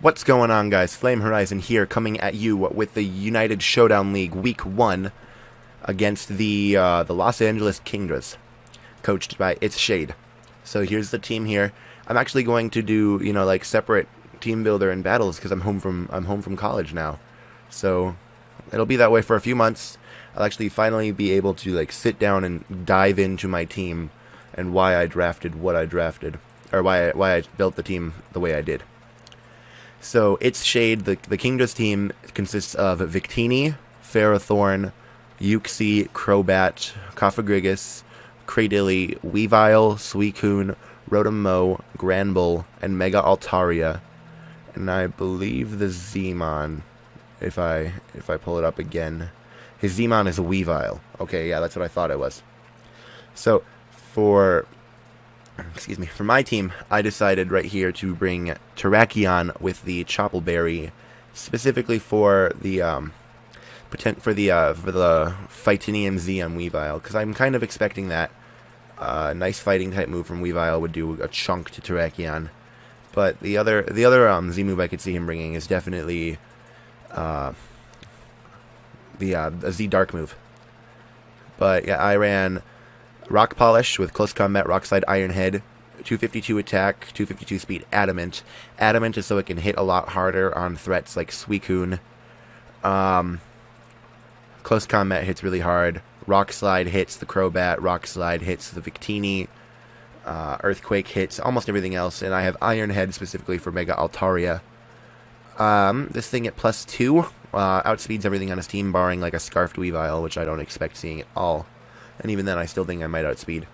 What's going on, guys? FlameHorizon here, coming at you with the United Showdown League Week 1 against the Los Angeles Kingdras, coached by It's Shade. So here's the team here. I'm actually going to do, like separate team builder and battles because I'm home from college now. So it'll be that way for a few months. I'll actually finally be able to like sit down and dive into my team and why I drafted what I drafted, or why I built the team the way I did. So, It's Shade, the Kingdras team consists of Victini, Ferrothorn, Uxie, Crobat, Cofagrigus, Cradilly, Weavile, Suicune, Rotom-Mow, Granbull, and Mega Altaria. And I believe the Zmon, if I pull it up again, his Zmon is a Weavile. Okay, yeah, that's what I thought it was. So, for my team, I decided right here to bring Terrakion with the Choppleberry, specifically for the Fightinium Z on Weavile, because I'm kind of expecting that nice fighting type move from Weavile would do a chunk to Terrakion. But the other Z move I could see him bringing is definitely a Z Dark move. But yeah, I ran Rock Polish with Close Combat, Rock Slide, Iron Head, 252 attack, 252 speed, Adamant. Adamant is so it can hit a lot harder on threats like Suicune. Close Combat hits really hard. Rock Slide hits the Crobat, Rock Slide hits the Victini, Earthquake hits almost everything else, and I have Iron Head specifically for Mega Altaria. This thing at +2 outspeeds everything on his team, barring like a Scarfed Weavile, which I don't expect seeing at all. And even then, I still think I might outspeed.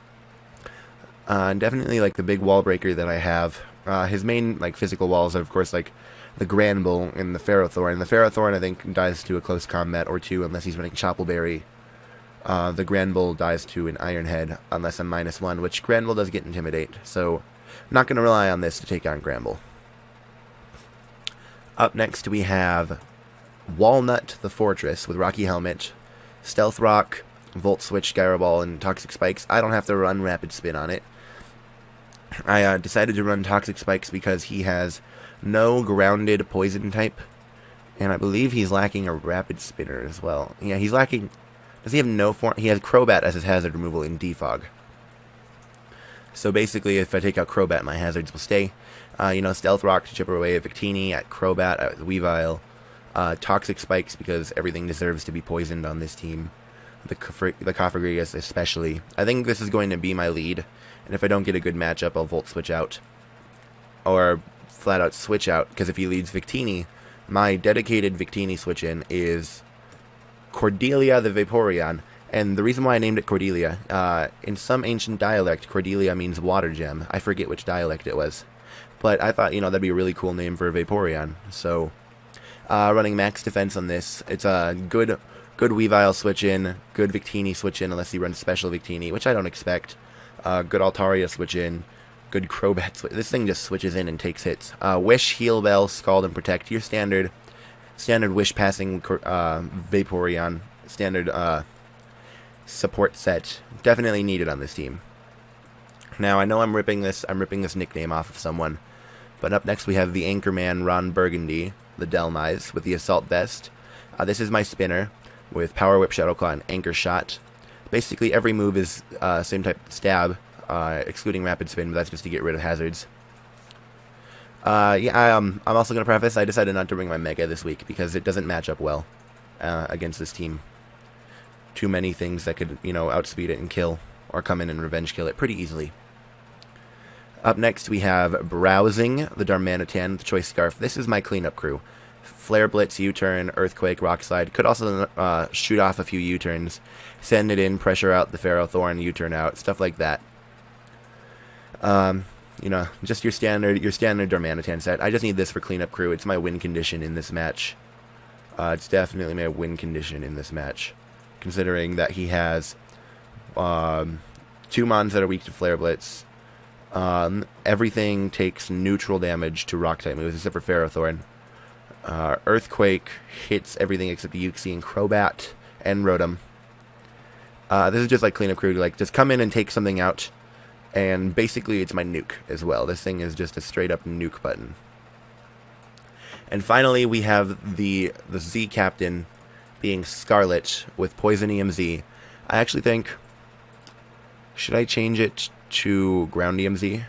Definitely, like, the big wall breaker that I have. His main, like, physical walls are, of course, like, the Granbull and the Ferrothorn. The Ferrothorn, I think, dies to a Close Combat or 2 unless he's running Choppleberry. The Granbull dies to an Iron Head unless I'm -1, which Granbull does get Intimidate. So, I'm not going to rely on this to take on Granbull. Up next, we have Walnut the Fortress with Rocky Helmet, Stealth Rock, Volt Switch, Gyro Ball, and Toxic Spikes. I don't have to run Rapid Spin on it. I decided to run Toxic Spikes because he has no grounded poison type, and I believe he's lacking a Rapid Spinner as well. Yeah, he's lacking. Does he have no form? He has Crobat as his hazard removal in Defog. So basically, if I take out Crobat, my hazards will stay. Stealth Rock to chip away at Victini, at Crobat, at Weavile. Toxic Spikes because everything deserves to be poisoned on this team. The Cofagrigus especially. I think this is going to be my lead, and if I don't get a good matchup, I'll Volt Switch out. Or flat out switch out, because if he leads Victini, my dedicated Victini switch in is Cordelia the Vaporeon. And the reason why I named it Cordelia, in some ancient dialect, Cordelia means water gem. I forget which dialect it was. But I thought, that'd be a really cool name for a Vaporeon. So, running max defense on this, it's a good Weavile switch in, good Victini switch in unless he runs Special Victini, which I don't expect. Good Altaria switch in, good Crobat switch. This thing just switches in and takes hits. Wish, Heal Bell, Scald, and Protect. Your standard Wish passing Vaporeon, standard support set. Definitely needed on this team. Now I know I'm ripping this nickname off of someone, but up next we have the Anchorman Ron Burgundy, the Delmise with the Assault Vest. This is my spinner with Power Whip, Shadow Claw, and Anchor Shot. Basically, every move is same type stab, excluding Rapid Spin, but that's just to get rid of hazards. I'm also going to preface, I decided not to bring my Mega this week because it doesn't match up well against this team. Too many things that could, outspeed it and kill, or come in and revenge kill it pretty easily. Up next, we have Browsing, the Darmanitan, the Choice Scarf. This is my cleanup crew. Flare Blitz, U-turn, Earthquake, Rock Slide. Could also shoot off a few U-turns, send it in, pressure out the Ferrothorn, U-turn out, stuff like that. Just your standard Darmanitan set. I just need this for cleanup crew. It's my win condition in this match. It's definitely my win condition in this match, considering that he has 2 mons that are weak to Flare Blitz. Everything takes neutral damage to Rock type moves except for Ferrothorn. Earthquake hits everything except the Uxie and Crobat and Rotom. This is just like cleanup crew, like just come in and take something out, and basically it's my nuke as well. This thing is just a straight up nuke button. And finally, we have the Z captain being Scarlet with Poison EMZ. I actually think... Should I change it to Ground EMZ?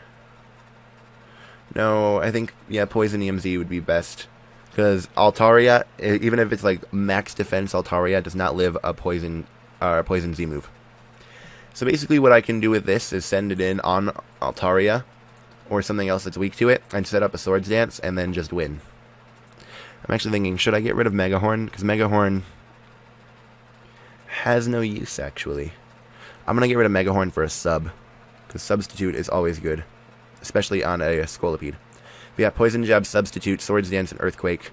No, I think, yeah, Poison EMZ would be best. Because Altaria, even if it's like max defense, Altaria does not live a Poison Z move. So basically what I can do with this is send it in on Altaria, or something else that's weak to it, and set up a Swords Dance, and then just win. I'm actually thinking, should I get rid of Megahorn? Because Megahorn has no use, actually. I'm going to get rid of Megahorn for a sub, because Substitute is always good, especially on a Scolipede. We got Poison Jab, Substitute, Swords Dance, and Earthquake.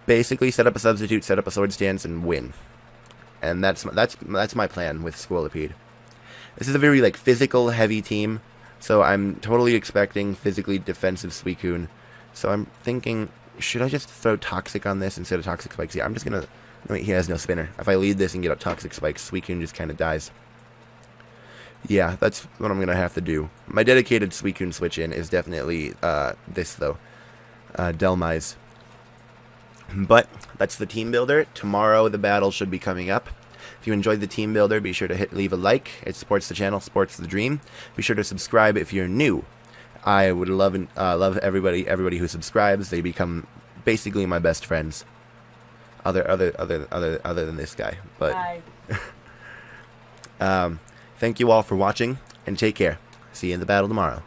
Basically, set up a Substitute, set up a Swords Dance, and win. And that's my plan with Scolipede. This is a very like physical heavy team, so I'm totally expecting physically defensive Suicune. So I'm thinking, should I just throw Toxic on this instead of Toxic Spikes? Yeah, I'm just gonna... Wait, he has no spinner. If I lead this and get a Toxic Spikes, Suicune just kind of dies. Yeah, that's what I'm gonna have to do. My dedicated Suicune switch in is definitely this though, Delmise. But that's the team builder. Tomorrow the battle should be coming up. If you enjoyed the team builder, be sure to leave a like. It supports the channel, supports the dream. Be sure to subscribe if you're new. I would love everybody who subscribes. They become basically my best friends. Other than this guy. But thank you all for watching and take care. See you in the battle tomorrow.